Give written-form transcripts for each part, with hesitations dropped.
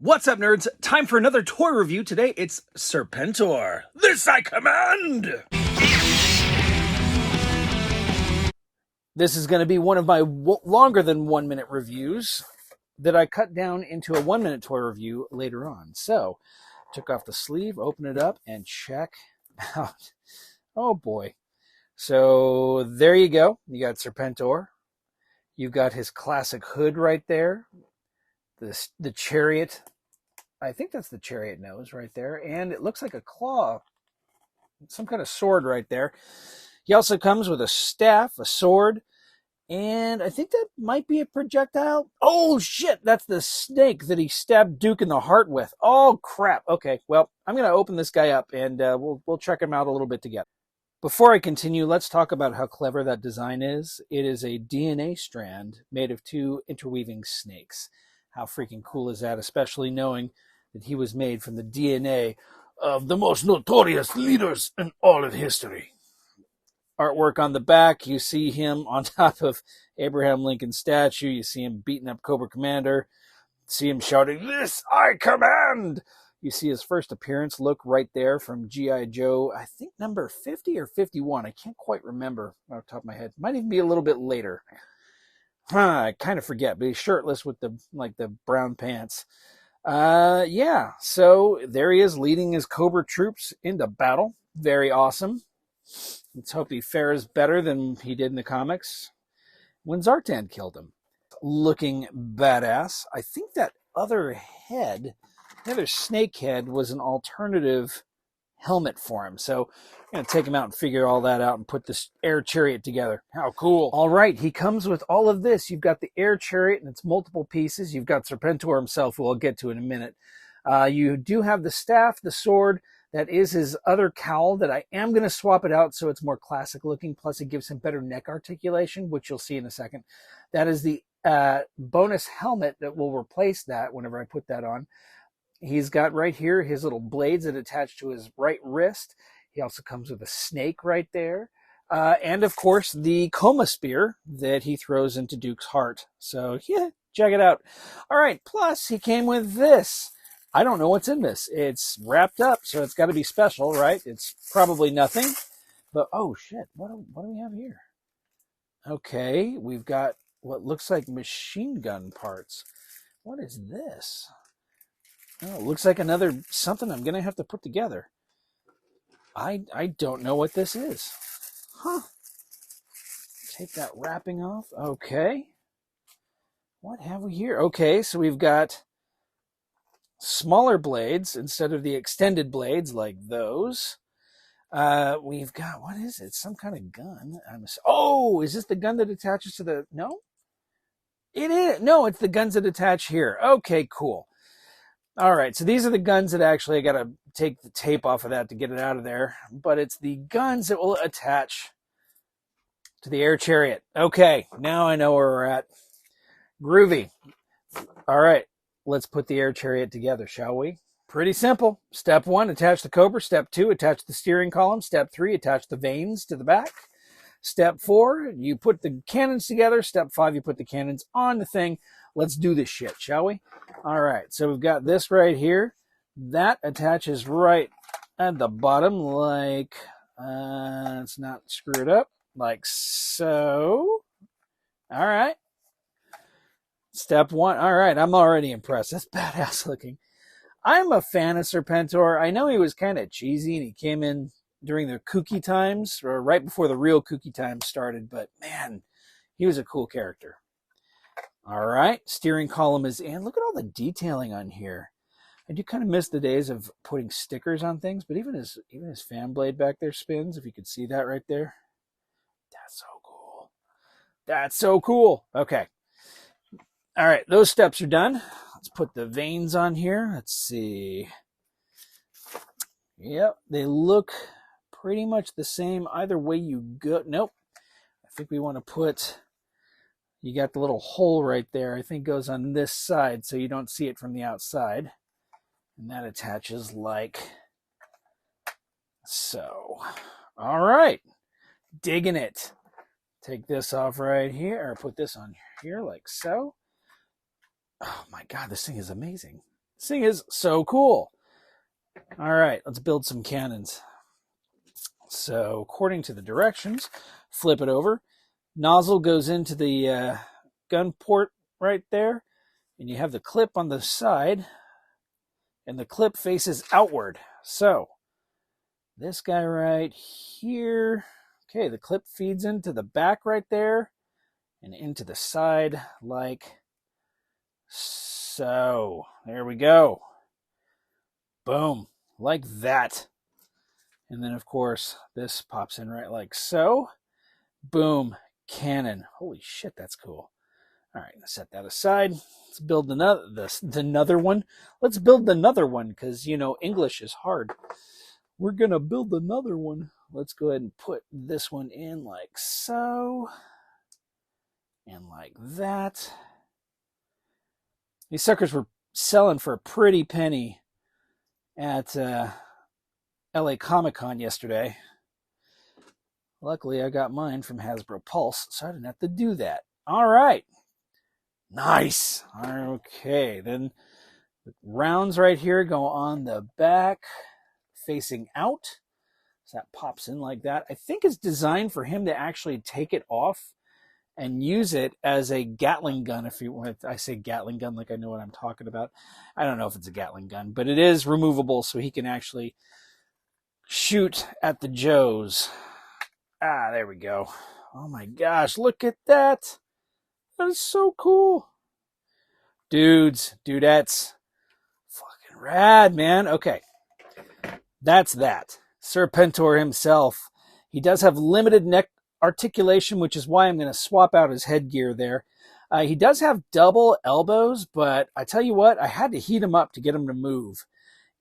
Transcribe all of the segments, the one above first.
What's up, nerds? Time for another toy review. Today, it's Serpentor. This I command! This is going to be one of my longer than 1 minute reviews that I cut down into a 1 minute toy review later on. So, took off the sleeve, open it up, and check out. Oh boy. So, there you go. You got Serpentor. You've got his classic hood right there. The Chariot. I think that's the Chariot nose right there. And it looks like a claw. Some kind of sword right there. He also comes with a staff, a sword, and I think that might be a projectile. Oh, shit. That's the snake that he stabbed Duke in the heart with. Oh, crap. Okay, well, I'm going to open this guy up, and we'll check him out a little bit together. Before I continue, let's talk about how clever that design is. It is a DNA strand made of two interweaving snakes. How freaking cool is that, especially knowing that he was made from the DNA of the most notorious leaders in all of history. Artwork on the back, you see him on top of Abraham Lincoln's statue. You see him beating up Cobra Commander. See him shouting, "This I command!" You see his first appearance look right there from G.I.JOE, I think number 50 or 51. I can't quite remember off the top of my head. Might even be a little bit later. I kind of forget, but he's shirtless with the brown pants. Yeah, so there he is leading his Cobra troops into battle. Very awesome. Let's hope he fares better than he did in the comics when Zartan killed him. Looking badass. I think that other head, the other snake head, was an alternative helmet for him. So I'm going to take him out and figure all that out and put this air chariot together. How cool. All right, he comes with all of this. You've got the air chariot and its multiple pieces. You've got Serpentor himself, who I'll get to in a minute. You do have the staff, the sword. That is his other cowl that I am going to swap it out so it's more classic looking. Plus, it gives him better neck articulation, which you'll see in a second. That is the bonus helmet that will replace that whenever I put that on. He's got right here his little blades that attach to his right wrist. He also comes with a snake right there. And, of course, the coma spear that he throws into Duke's heart. So, yeah, check it out. All right, plus he came with this. I don't know what's in this. It's wrapped up, so it's got to be special, right? It's probably nothing. But, oh, shit, what do we have here? Okay, we've got what looks like machine gun parts. What is this? Oh, it looks like another something I'm going to have to put together. I don't know what this is. Huh. Take that wrapping off. Okay. What have we here? Okay, so we've got smaller blades instead of the extended blades like those. We've got, what is it? Some kind of gun. Oh, is this the gun that attaches to the... No? It is. No, it's the guns that attach here. Okay, cool. All right, so these are the guns that actually I got to take the tape off of that to get it out of there. But it's the guns that will attach to the air chariot. Okay, now I know where we're at. Groovy. All right, let's put the air chariot together, shall we? Pretty simple. Step 1, attach the Cobra. Step 2, attach the steering column. Step 3, attach the vanes to the back. Step 4, you put the cannons together. Step 5, you put the cannons on the thing. Let's do this shit, shall we? All right, so we've got this right here. That attaches right at the bottom like, it's not screwed up, like so. All right. Step 1. All right, I'm already impressed. That's badass looking. I'm a fan of Serpentor. I know he was kind of cheesy and he came in during the kooky times, or right before the real kooky times started, but man, he was a cool character. All right, steering column is in. Look at all the detailing on here. I do kind of miss the days of putting stickers on things, but even his fan blade back there spins, if you could see that right there. That's so cool. That's so cool. Okay. All right, those steps are done. Let's put the vanes on here. Let's see. Yep, they look pretty much the same either way you go. Nope. I think we want to put... You got the little hole right there, I think goes on this side so you don't see it from the outside. And that attaches like so. All right. Digging it. Take this off right here, or put this on here like so. Oh my God, this thing is amazing. This thing is so cool. All right, let's build some cannons. So according to the directions, flip it over. Nozzle goes into the gun port right there, and you have the clip on the side, and the clip faces outward. So this guy right here, okay, the clip feeds into the back right there and into the side like so. There we go. Boom, like that. And then, of course, this pops in right like so. Boom, cannon. Holy shit, that's cool. All right, set that aside. Let's build another one. Let's build another one because, you know, English is hard. We're going to build another one. Let's go ahead and put this one in like so. And like that. These suckers were selling for a pretty penny at LA Comic-Con yesterday. Luckily, I got mine from Hasbro Pulse, so I didn't have to do that. All right. Nice. Okay, then the rounds right here go on the back facing out. So that pops in like that. I think it's designed for him to actually take it off and use it as a Gatling gun. If you want, I say Gatling gun like I know what I'm talking about. I don't know if it's a Gatling gun, but it is removable, so he can actually shoot at the Joes. Ah, there we go. Oh my gosh, look at that. That is so cool. Dudes, dudettes. Fucking rad, man. Okay. That's that. Serpentor himself. He does have limited neck articulation, which is why I'm going to swap out his headgear there. He does have double elbows, but I tell you what, I had to heat him up to get him to move.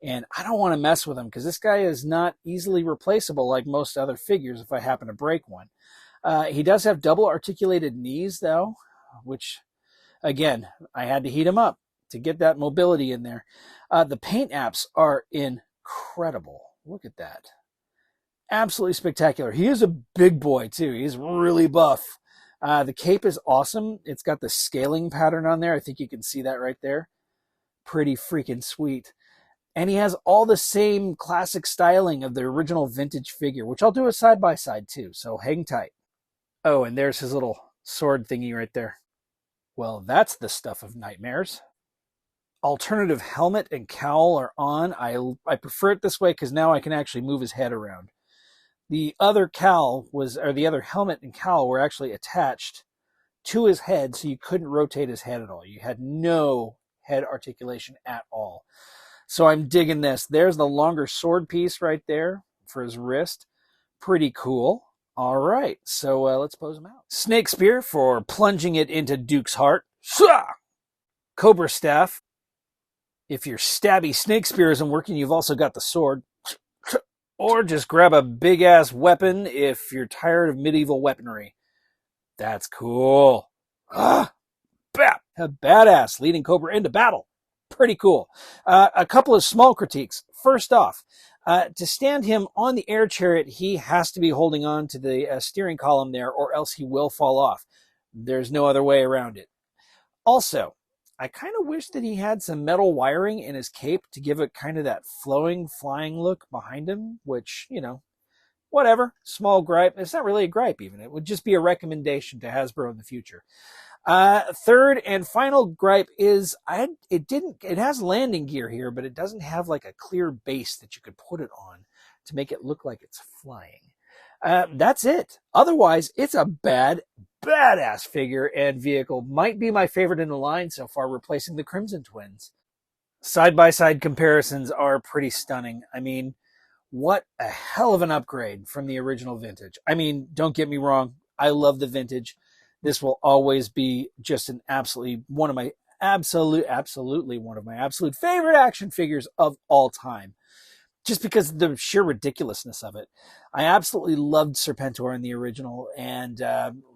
And I don't want to mess with him because this guy is not easily replaceable like most other figures if I happen to break one. He does have double articulated knees, though, which, again, I had to heat him up to get that mobility in there. The paint apps are incredible. Look at that. Absolutely spectacular. He is a big boy, too. He's really buff. The cape is awesome. It's got the scaling pattern on there. I think you can see that right there. Pretty freaking sweet. And he has all the same classic styling of the original vintage figure, which I'll do a side-by-side, too. So hang tight. Oh, and there's his little sword thingy right there. Well, that's the stuff of nightmares. Alternative helmet and cowl are on. I prefer it this way because now I can actually move his head around. The other the other helmet and cowl were actually attached to his head, so you couldn't rotate his head at all. You had no head articulation at all. So I'm digging this. There's the longer sword piece right there for his wrist. Pretty cool. All right, so let's pose him out. Snake spear for plunging it into Duke's heart. Cobra staff. If your stabby snake spear isn't working, you've also got the sword. Or just grab a big-ass weapon if you're tired of medieval weaponry. That's cool. A badass leading Cobra into battle. Pretty cool. A couple of small critiques. First off, to stand him on the air chariot, he has to be holding on to the steering column there, or else he will fall off. There's no other way around it. Also, I kind of wish that he had some metal wiring in his cape to give it kind of that flowing, flying look behind him, which, you know, whatever. Small gripe. It's not really a gripe even. It would just be a recommendation to Hasbro in the future. Third and final gripe is it has landing gear here, but it doesn't have like a clear base that you could put it on to make it look like it's flying. That's it. Otherwise, it's a badass figure and vehicle. Might be my favorite in the line so far, replacing the Crimson Twins. Side-by-side comparisons are pretty stunning. I mean, what a hell of an upgrade from the original vintage. I mean, don't get me wrong. I love the vintage. This will always be just absolutely one of my absolute favorite action figures of all time. Just because of the sheer ridiculousness of it. I absolutely loved Serpentor in the original, and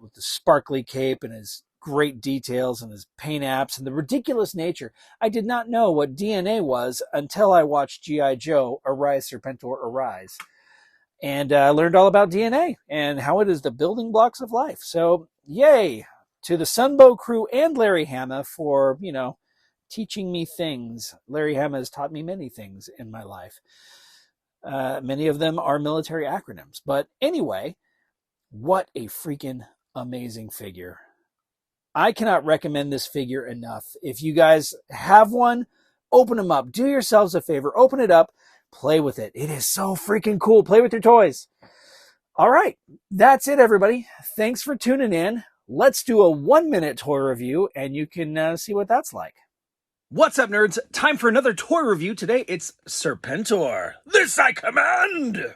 with the sparkly cape and his great details and his paint apps and the ridiculous nature. I did not know what DNA was until I watched G.I.JOE, Arise Serpentor Arise. And I learned all about DNA and how it is the building blocks of life. So, yay to the Sunbow crew and Larry Hama for, you know, teaching me things. Larry Hama has taught me many things in my life. Many of them are military acronyms. But anyway, what a freaking amazing figure. I cannot recommend this figure enough. If you guys have one, open them up. Do yourselves a favor. Open it up. Play with it. It is so freaking cool. Play with your toys. All right. That's it, everybody. Thanks for tuning in. Let's do a 1-minute toy review, and you can see what that's like. What's up, nerds? Time for another toy review. Today, it's Serpentor. This I command!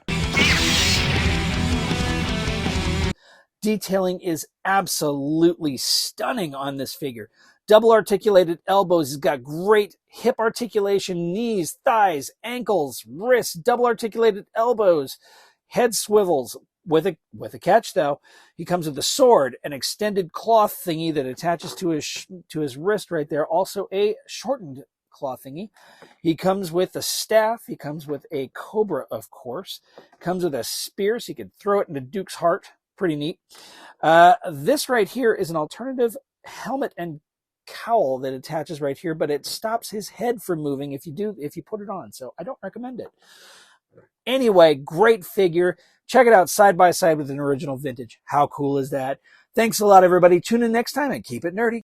Detailing is absolutely stunning on this figure. Double articulated elbows. He's got great hip articulation, knees, thighs, ankles, wrists, double articulated elbows, head swivels. With a catch, though. He comes with a sword, an extended cloth thingy that attaches to his wrist right there. Also a shortened cloth thingy. He comes with a staff. He comes with a Cobra, of course. Comes with a spear, so you can throw it into Duke's heart. Pretty neat. This right here is an alternative helmet and cowl that attaches right here, but it stops his head from moving if you put it on. So I don't recommend it. Anyway, great figure. Check it out side by side with an original vintage. How cool is that? Thanks a lot, everybody. Tune in next time and keep it nerdy.